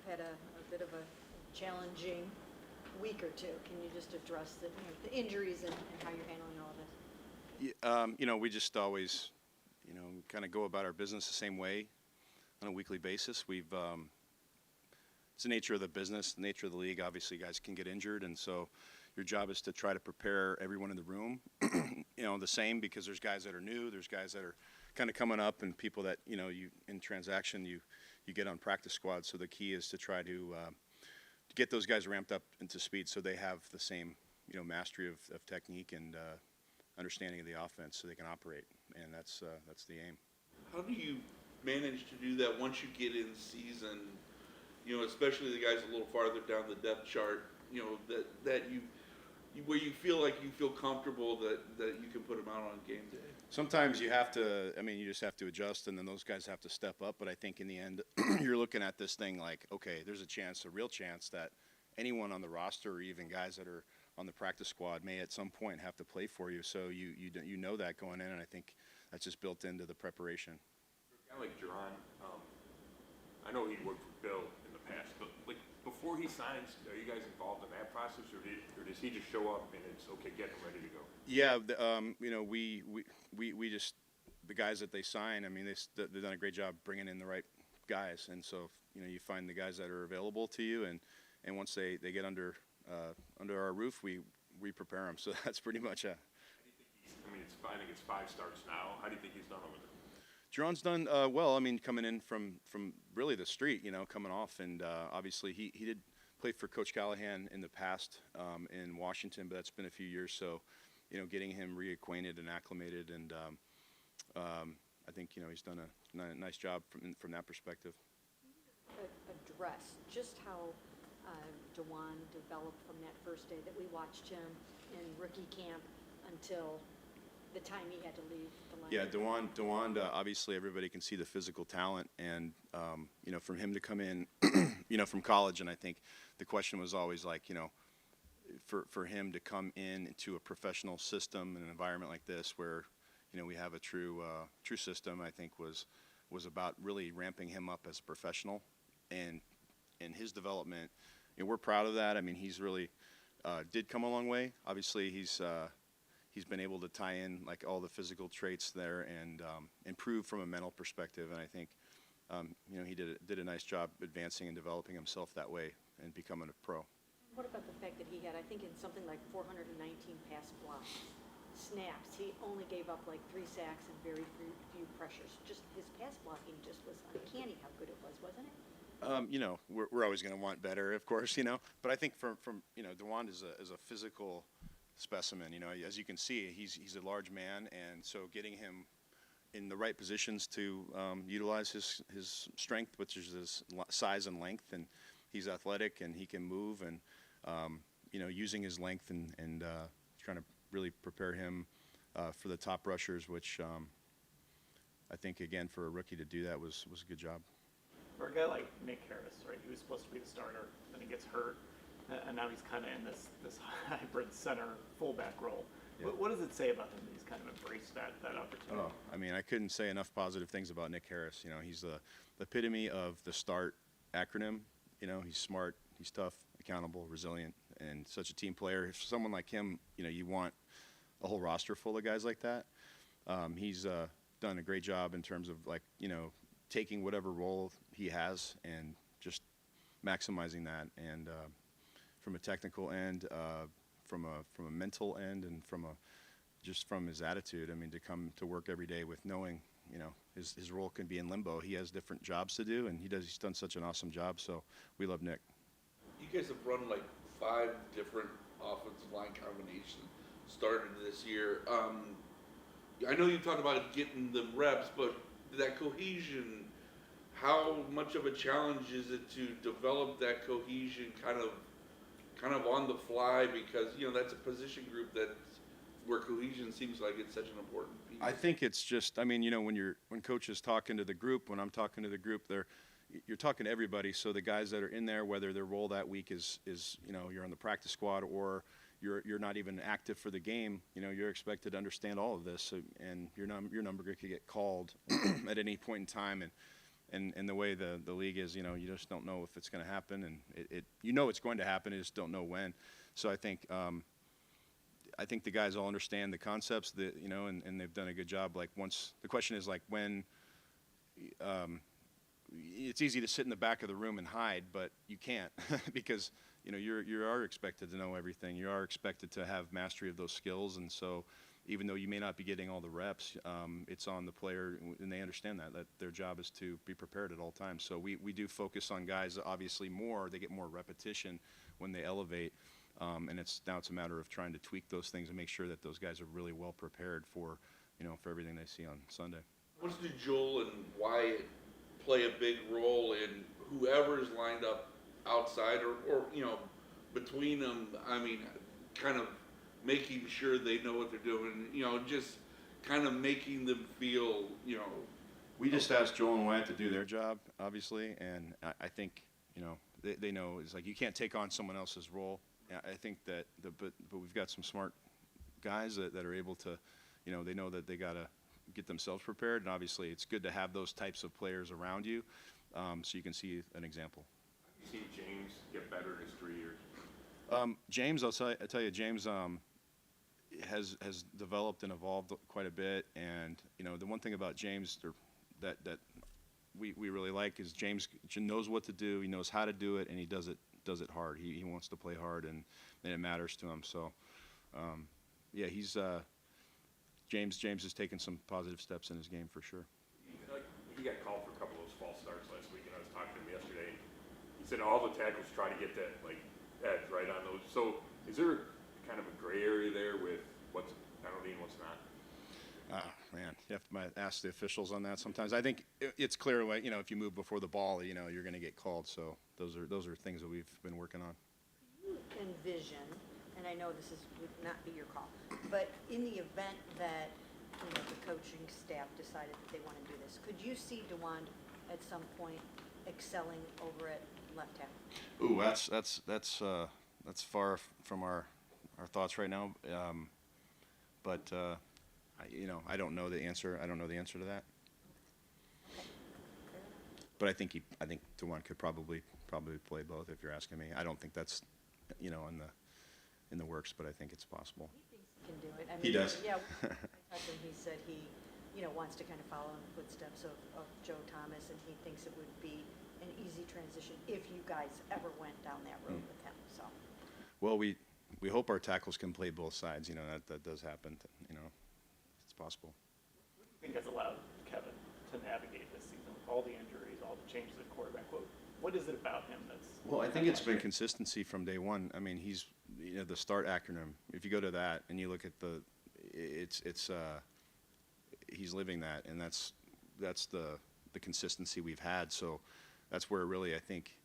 had a bit of a challenging week or two. Can you just address the injuries and how you're handling all of this? We just always, kind of go about our business the same way on a weekly basis. It's the nature of the business, the nature of the league. Obviously, guys can get injured, and so your job is to try to prepare everyone in the room, the same, because there's guys that are new, there's guys that are kind of coming up, and people that, you in transaction, you get on practice squad. So the key is to try to get those guys ramped up into speed so they have the same, mastery of technique and understanding of the offense so they can operate, and that's the aim. How do you manage to do that once you get in season? Especially the guys a little farther down the depth chart. That you where you feel comfortable that you can put them out on game day. Sometimes you have to. You just have to adjust, and then those guys have to step up. But I think in the end, you're looking at this thing like, okay, there's a real chance that anyone on the roster, or even guys that are on the practice squad, may at some point have to play for you. So you know that going in, and I think that's just built into the preparation. For a guy like Jerron, I know he worked with Bill in the past, but like before he signs, are you guys involved in that process, or does he just show up and it's okay, get him ready to go? Yeah, we just, the guys that they sign. They've done a great job bringing in the right guys, and so you find the guys that are available to you, and once they get under our roof, we prepare them. So that's pretty much a. I think it's 5 starts now. How do you think he's done over there? Jerron's done well. Coming in from really the street, coming off, and obviously he did play for Coach Callahan in the past in Washington, but that's been a few years. So, getting him reacquainted and acclimated, and I think he's done a nice job from that perspective. Address just how DeJuan developed from that first day that we watched him in rookie camp until the time he had to leave the line. Yeah, DeJuan, obviously everybody can see the physical talent, and from him to come in, from college, and I think the question was always like, for him to come into a professional system and an environment like this, where we have a true system, I think was about really ramping him up as a professional, and his development. We're proud of that. He's really did come a long way. Obviously, he's been able to tie in like all the physical traits there and improve from a mental perspective. And I think he did a nice job advancing and developing himself that way and becoming a pro. What about the fact that he had, I think, in something like 419 pass blocks, snaps, he only gave up like 3 sacks and very few pressures. Just his pass blocking just was uncanny how good it was, wasn't it? We're always going to want better, of course, But I think from DeJuan is a physical specimen. As you can see, he's a large man, and so getting him in the right positions to utilize his strength, which is his size and length, and he's athletic and he can move, and using his length and trying to really prepare him for the top rushers, which I think again for a rookie to do that was a good job. For a guy like Nick Harris, right, he was supposed to be the starter, then he gets hurt, and now he's kind of in this hybrid center fullback role. Yeah. What does it say about him that he's kind of embraced that opportunity? I couldn't say enough positive things about Nick Harris. He's the epitome of the START acronym. He's smart, he's tough, accountable, resilient, and such a team player. If someone like him, you want a whole roster full of guys like that. He's done a great job in terms of taking whatever role he has and just maximizing that, and from a technical end, from a mental end, and from his attitude. To come to work every day with knowing his role can be in limbo. He has different jobs to do, and he's done such an awesome job. So we love Nick. You guys have run like 5 different offensive line combinations started this year. I know you talked about getting the reps, but that cohesion, how much of a challenge is it to develop that cohesion kind of on the fly, because that's a position group where cohesion seems like it's such an important piece. I think it's just, when coach is talking to the group, when I'm talking to the group, you're talking to everybody. So the guys that are in there, whether their role that week is you're on the practice squad or you're not even active for the game, you're expected to understand all of this, and your number could get called at any point in time, and and the way the league is, you just don't know if it's going to happen, and it's going to happen, you just don't know when. So I think the guys all understand the concepts that, and they've done a good job. Like, once the question is like when, it's easy to sit in the back of the room and hide, but you can't because you are expected to know everything. You are expected to have mastery of those skills, and so even though you may not be getting all the reps, it's on the player, and they understand that their job is to be prepared at all times. So we do focus on guys, obviously they get more repetition when they elevate, and it's a matter of trying to tweak those things and make sure that those guys are really well prepared for everything they see on Sunday. How much do Joel and Wyatt play a big role in whoever's lined up outside or between them? I mean, kind of making sure they know what they're doing, just kind of making them feel, We just asked Joel and Wyatt to do their job, obviously, and I think, they know it's like you can't take on someone else's role. I think that, but we've got some smart guys that are able to, they know that they got to get themselves prepared, and obviously it's good to have those types of players around you, so you can see an example. You see James get better in his 3 years? James, I tell you, James has developed and evolved quite a bit, and the one thing about James that we really like is James knows what to do, he knows how to do it, and he does it hard. He wants to play hard, and it matters to him. So, yeah, he's James has taken some positive steps in his game for sure. He got called for a couple of those false starts last week, and I was talking to him yesterday. He said all the tackles try to get that edge right on those. So is there kind of a gray area there with what's penalty and what's not? Man, you have to ask the officials on that sometimes. I think it's clear, if you move before the ball, you're going to get called. So those are things that we've been working on. You envision, and I know this would not be your call, but in the event that the coaching staff decided that they want to do this, could you see DeWan at some point excelling over at left tackle? Ooh, that's far from our thoughts right now. But I don't know the answer. I don't know the answer to that. Okay. But I think DeWan could probably play both if you're asking me. I don't think that's in the works, but I think it's possible. He thinks he can do it. I mean, He does. Yeah. I talked to him. He said he wants to kind of follow in the footsteps of Joe Thomas, and he thinks it would be an easy transition if you guys ever went down that road with him. So. Well, we hope our tackles can play both sides. That does happen. It's possible. What do you think has allowed Kevin to navigate this season with all the injuries, all the changes at quarterback? What is it about him that's... Well, I think it's been consistency from day one. I mean, he's the START acronym. If you go to that and you look at he's living that, and that's the consistency we've had. So that's where really I think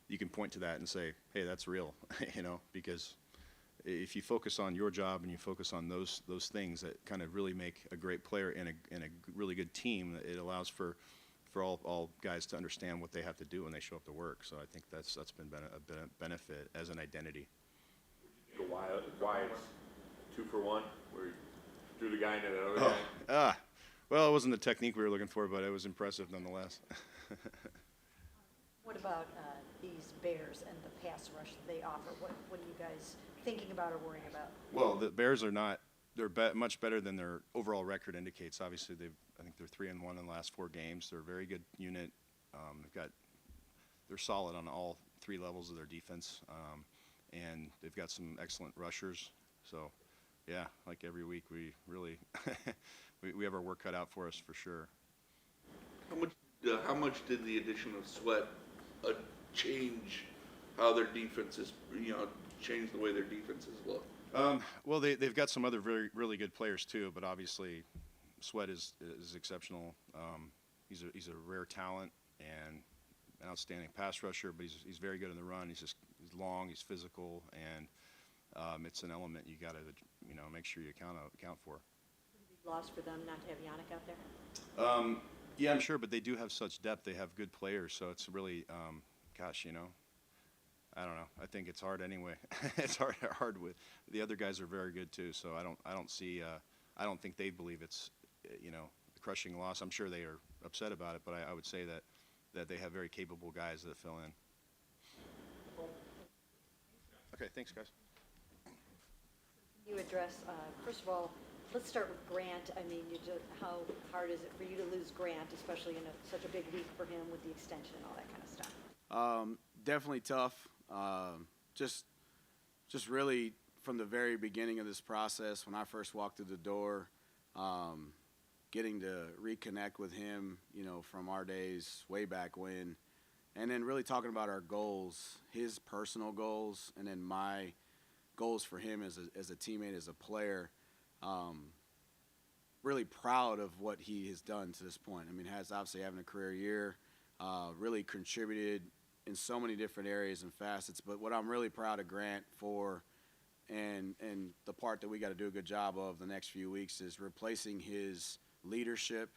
you can point to that and say, hey, that's real, because if you focus on your job and you focus on those things that kind of really make a great player in a really good team, it allows for all guys to understand what they have to do when they show up to work. So I think that's been a benefit as an identity. Why it's 2 for 1, where he threw the guy into the other guy? Well, it wasn't the technique we were looking for, but it was impressive nonetheless. What about these Bears and the pass rush that they offer? What are you guys thinking about or worrying about? Well, the Bears are not. They're much better than their overall record indicates. Obviously, I think they're 3-1 in the last 4 games. They're a very good unit. They're solid on all 3 levels of their defense, and they've got some excellent rushers. So, yeah, like every week, we really we have our work cut out for us for sure. How much did the addition of Sweat change how their defenses, change the way their defenses look? Well, they've got some other really good players too, but obviously Sweat is exceptional. He's a rare talent and an outstanding pass rusher, but he's very good in the run. He's long, he's physical, and it's an element you got to make sure you account for. Loss for them not to have Yannick out there? Yeah, I'm sure, but they do have such depth. They have good players, so it's really, I don't know. I think it's hard anyway. It's hard with the other guys are very good too. So I don't think they believe it's a crushing loss. I'm sure they are upset about it, but I would say that that they have very capable guys that fill in. Okay, thanks, guys. You address, first of all, let's start with Grant. I mean, how hard is it for you to lose Grant, especially in such a big week for him with the extension and all that kind of stuff? Definitely tough. Just really from the very beginning of this process, when I first walked through the door, getting to reconnect with him, from our days way back when, and then really talking about our goals, his personal goals, and then my goals for him as a teammate, as a player. Really proud of what he has done to this point. I mean, has obviously having a career year, really contributed in so many different areas and facets. But what I'm really proud of Grant for, and the part that we got to do a good job of the next few weeks, is replacing his leadership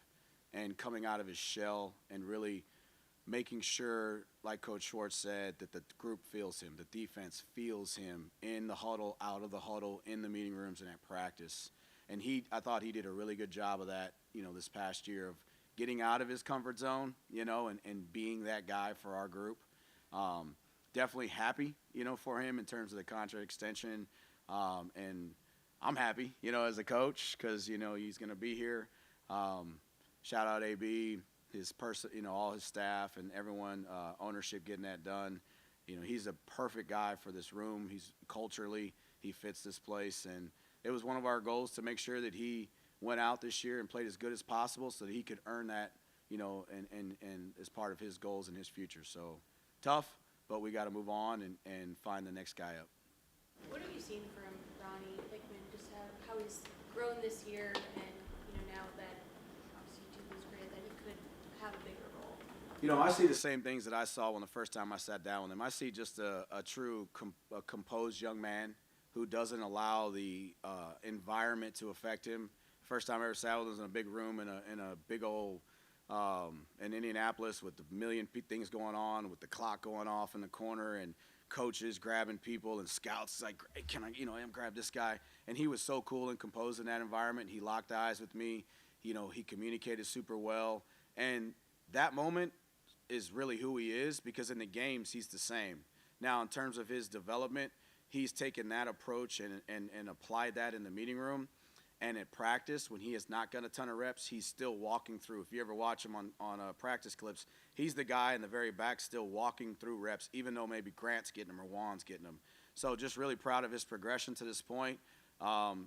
and coming out of his shell and really making sure, like Coach Schwartz said, that the group feels him, the defense feels him in the huddle, out of the huddle, in the meeting rooms, and at practice. And I thought he did a really good job of that, this past year, of getting out of his comfort zone, and being that guy for our group. Definitely happy, for him in terms of the contract extension. And I'm happy, as a coach, because, he's going to be here. Shout out AB, his person, all his staff and everyone, ownership getting that done. He's a perfect guy for this room. Culturally, he fits this place. And it was one of our goals to make sure that he went out this year and played as good as possible so that he could earn that, and as part of his goals and his future. So tough, but we got to move on and find the next guy up. What have you seen from Ronnie Hickman, just how he's grown this year, and now that obviously you do lose Grant, that he could have a bigger role? I see the same things that I saw when the first time I sat down with him. I see just a true composed young man who doesn't allow the environment to affect him. First time I ever sat with him was in a big room in a big old in Indianapolis with a million things going on, with the clock going off in the corner, and coaches grabbing people and scouts like, hey, can I, grab this guy? And he was so cool and composed in that environment. He locked eyes with me. He communicated super well. And that moment is really who he is, because in the games he's the same. Now, in terms of his development, he's taken that approach and applied that in the meeting room. And at practice, when he has not got a ton of reps, he's still walking through. If you ever watch him on practice clips, he's the guy in the very back still walking through reps, even though maybe Grant's getting them or Juan's getting them. So just really proud of his progression to this point.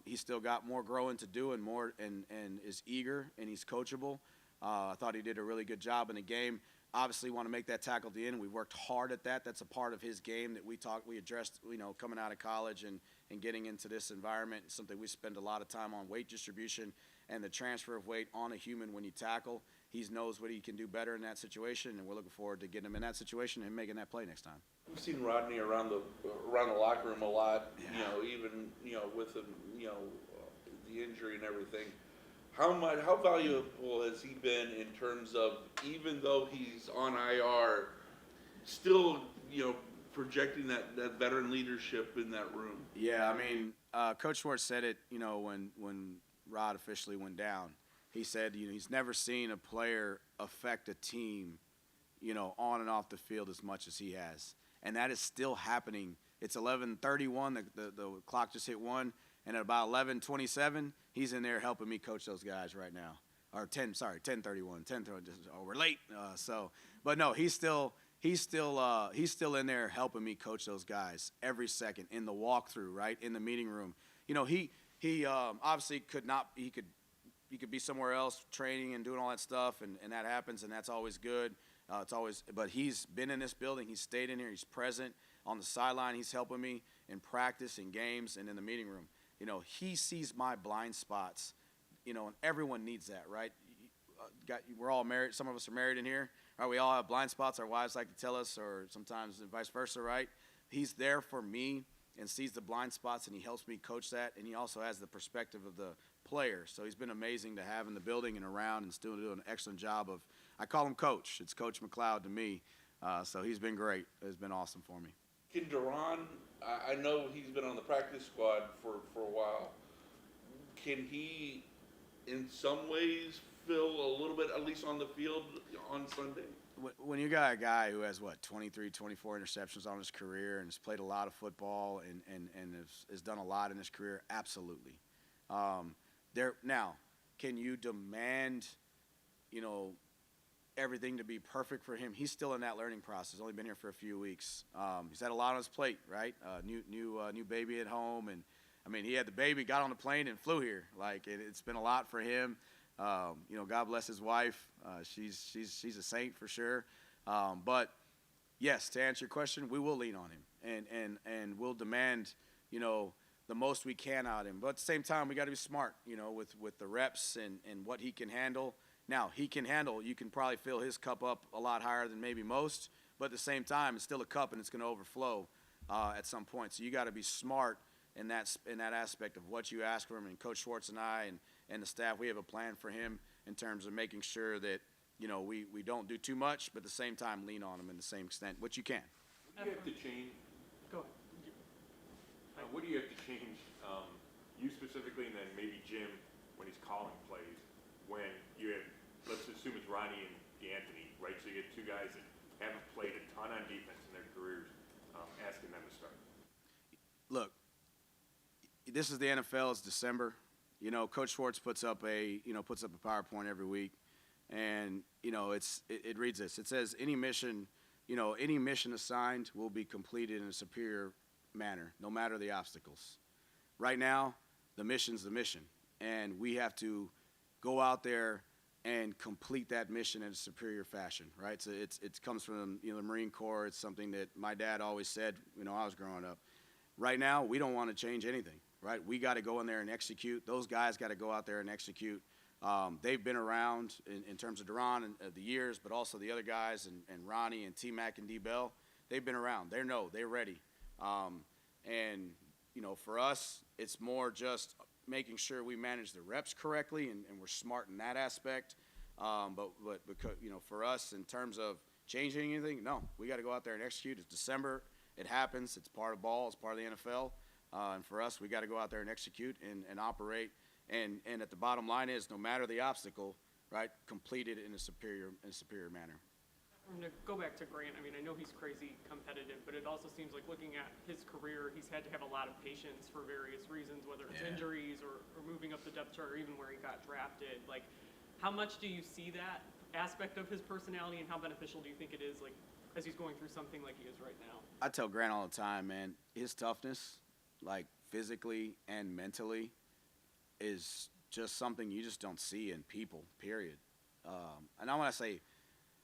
He's still got more growing to do and more, and is eager, and he's coachable. I thought he did a really good job in the game. Obviously want to make that tackle at the end. We worked hard at that. That's a part of his game that we addressed, coming out of college and getting into this environment. It's something we spend a lot of time on, weight distribution and the transfer of weight on a human when you tackle. He knows what he can do better in that situation, and we're looking forward to getting him in that situation and making that play next time. We've seen Rodney around the locker room a lot, Yeah. Even with him, the injury and everything. How valuable has he been in terms of, even though he's on IR, still, projecting that veteran leadership in that room? Yeah, I mean, Coach Schwartz said it, when Rod officially went down. He said, he's never seen a player affect a team, on and off the field as much as he has. And that is still happening. It's 11:31, the clock just hit 1, and at about 11:27, he's in there helping me coach those guys right now. Or 10:31, 10:30, we're late. But no, he's still in there helping me coach those guys every second in the walkthrough, right, in the meeting room. He obviously he could be somewhere else training and doing all that stuff, and that happens, and that's always good. But he's been in this building. He's stayed in here. He's present on the sideline. He's helping me in practice, in games, and in the meeting room. He sees my blind spots, and everyone needs that, right? We're all married. Some of us are married in here. Right? We all have blind spots. Our wives like to tell us, or sometimes vice versa, right? He's there for me and sees the blind spots, and he helps me coach that. And he also has the perspective of the player. So he's been amazing to have in the building and around, and still doing an excellent job of, I call him Coach. It's Coach McLeod to me. So he's been great. It's been awesome for me. Can Duran, I know he's been on the practice squad for a while. Can he, in some ways, fill a little bit, at least on the field on Sunday? when you got a guy who has, 23, 24 interceptions on his career and has played a lot of football and has done a lot in his career, absolutely. Now, can you demand, everything to be perfect for him? He's still in that learning process. Only been here for a few weeks. He's had a lot on his plate, right? New baby at home, and I mean, he had the baby, got on the plane, and flew here. Like it's been a lot for him. God bless his wife. She's a saint for sure. But yes, to answer your question, we will lean on him and we'll demand, the most we can out of him. But at the same time, we got to be smart, with the reps and what he can handle. Now, you can probably fill his cup up a lot higher than maybe most, but at the same time, it's still a cup and it's going to overflow at some point. So you got to be smart in that aspect of what you ask for him. And Coach Schwartz and I and the staff, we have a plan for him in terms of making sure that, we don't do too much, but at the same time lean on him in the same extent, which you can. What do you have to change? Go ahead. What do you have to change, you specifically, and then maybe Jim, when he's calling plays, when you have, let's assume it's Ronnie and D'Anthony, right? So you get two guys that haven't played a ton on defense in their careers, asking them to start. Look, this is the NFL. It's December. Coach Schwartz puts up a PowerPoint every week, and it reads this. It says any mission assigned will be completed in a superior manner, no matter the obstacles. Right now, the mission's the mission, and we have to go out there and complete that mission in a superior fashion, right? So it comes from the Marine Corps. It's something that my dad always said when I was growing up. Right now, we don't want to change anything, right? We got to go in there and execute. Those guys got to go out there and execute. They've been around in terms of Duran and the years, but also the other guys and Ronnie and T-Mac and D-Bell. They've been around. They're ready. For us, it's more just making sure we manage the reps correctly and we're smart in that aspect. But because, for us, in terms of changing anything, no, we got to go out there and execute. It's December. It happens. It's part of ball. It's part of the NFL. And for us, we got to go out there and execute and operate. And at the bottom line is, no matter the obstacle, right, complete it in a superior manner. I'm going to go back to Grant. I mean, I know he's crazy competitive, but it also seems like looking at his career, he's had to have a lot of patience for various reasons, whether it's injuries or moving up the depth chart or even where he got drafted. Like, how much do you see that aspect of his personality, and how beneficial do you think it is, like, as he's going through something like he is right now? I tell Grant all the time, man, his toughness, like physically and mentally, is just something you just don't see in people, period. And I want to say,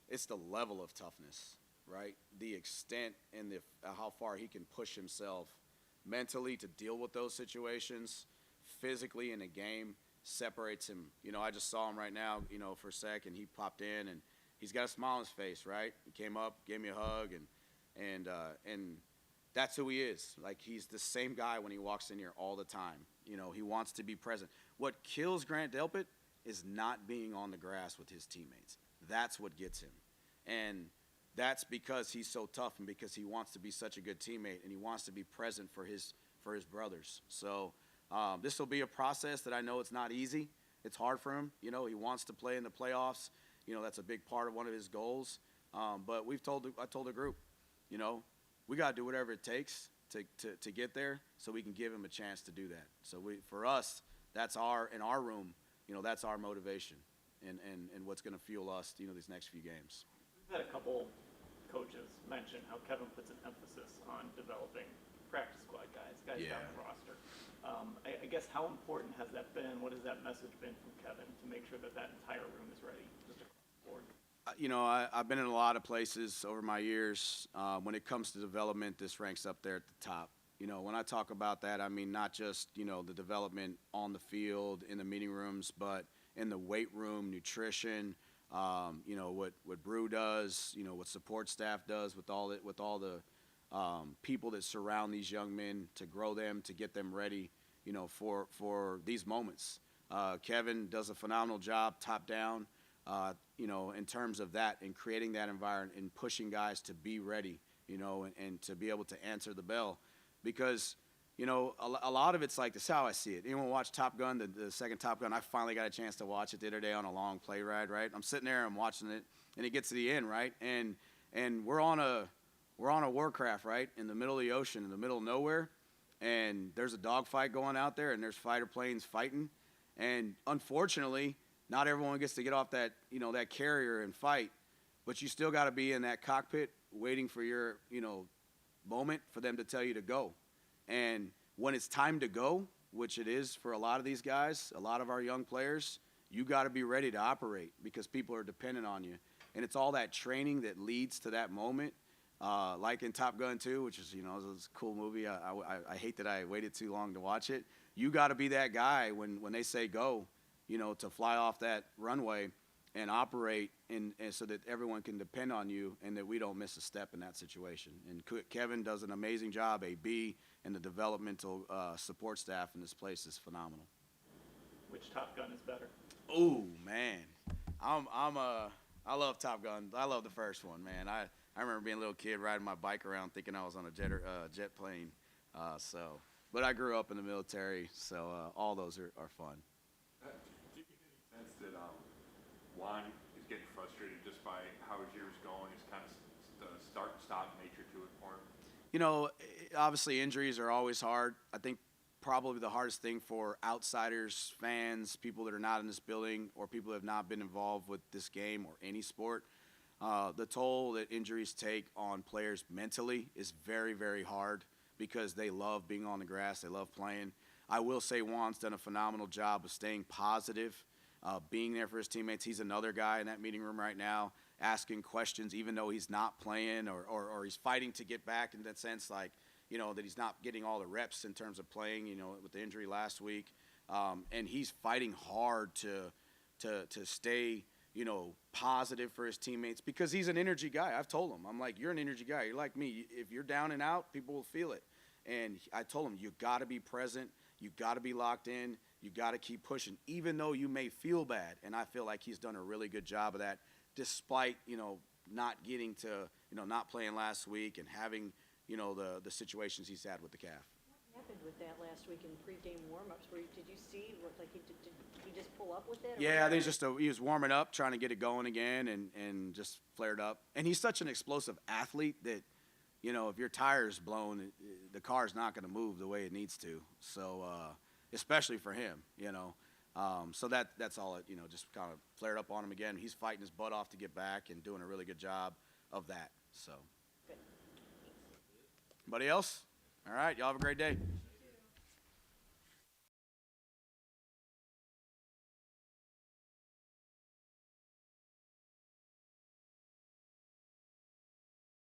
it's the level of toughness, right? The extent and how far he can push himself mentally to deal with those situations, physically in a game, separates him. I just saw him right now, for a second. He popped in, and he's got a smile on his face, right? He came up, gave me a hug, and that's who he is. Like, he's the same guy when he walks in here all the time. He wants to be present. What kills Grant Delpit is not being on the grass with his teammates. That's what gets him. And that's because he's so tough and because he wants to be such a good teammate and he wants to be present for his brothers. So this will be a process that I know it's not easy. It's hard for him. He wants to play in the playoffs. That's a big part of one of his goals. But I told the group, we got to do whatever it takes to get there so we can give him a chance to do that. So for us, that's in our room, that's our motivation and what's going to fuel us, these next few games. We've had a couple coaches mention how Kevin puts an emphasis on developing practice squad guys on the roster. I guess how important has that been? What has that message been from Kevin to make sure that entire room is ready? Just across the board? I've been in a lot of places over my years. When it comes to development, this ranks up there at the top. When I talk about that, I mean not just, the development on the field, in the meeting rooms, but in the weight room, nutrition, what Brew does, what support staff does with all the people that surround these young men to grow them, to get them ready, for these moments. Kevin does a phenomenal job top down, in terms of that and creating that environment and pushing guys to be ready, and to be able to answer the bell. Because, a lot of it's like, this is how I see it. Anyone watch Top Gun, the second Top Gun? I finally got a chance to watch it the other day on a long play ride, right? I'm sitting there, I'm watching it, and it gets to the end, right? And we're on a warcraft, right, in the middle of the ocean, in the middle of nowhere, and there's a dogfight going out there, and there's fighter planes fighting, and unfortunately, not everyone gets to get off that, that carrier and fight, but you still got to be in that cockpit waiting for your, moment for them to tell you to go. And when it's time to go, which it is for a lot of these guys, a lot of our young players, you got to be ready to operate because people are dependent on you. And it's all that training that leads to that moment, like in Top Gun 2, which is, it's a cool movie. I hate that I waited too long to watch it. You got to be that guy when they say go, to fly off that runway and operate and so that everyone can depend on you and that we don't miss a step in that situation. And Kevin does an amazing job, AB, and the developmental support staff in this place is phenomenal. Which Top Gun is better? Oh, man. I love Top Gun. I love the first one, man. I remember being a little kid riding my bike around thinking I was on a jet plane. But I grew up in the military, so all those are fun. Do you get any sense that Juan is getting frustrated just by how his year's going? It's kind of the start-stop nature to it for him? Obviously injuries are always hard. I think probably the hardest thing for outsiders, fans, people that are not in this building, or people that have not been involved with this game or any sport, the toll that injuries take on players mentally is very, very hard because they love being on the grass, they love playing. I will say Juan's done a phenomenal job of staying positive, being there for his teammates. He's another guy in that meeting room right now asking questions even though he's not playing or he's fighting to get back in that sense, like, that he's not getting all the reps in terms of playing, with the injury last week. And he's fighting hard to stay, positive for his teammates because he's an energy guy. I've told him, I'm like, you're an energy guy. You're like me. If you're down and out, people will feel it. And I told him, you got to be present. You got to be locked in. You got to keep pushing, even though you may feel bad. And I feel like he's done a really good job of that, despite, not getting to, not playing last week and having, the situations he's had with the calf. What happened with that last week in pre-game warm-ups? Did you see what, like, did he just pull up with that? Yeah, I think it's just he was warming up, trying to get it going again, and just flared up. And he's such an explosive athlete that, if your tire's blown, the car's not going to move the way it needs to. So, especially for him, So that's all it, just kind of flared up on him again. He's fighting his butt off to get back and doing a really good job of that. So. Good. Anybody else? All right, y'all have a great day.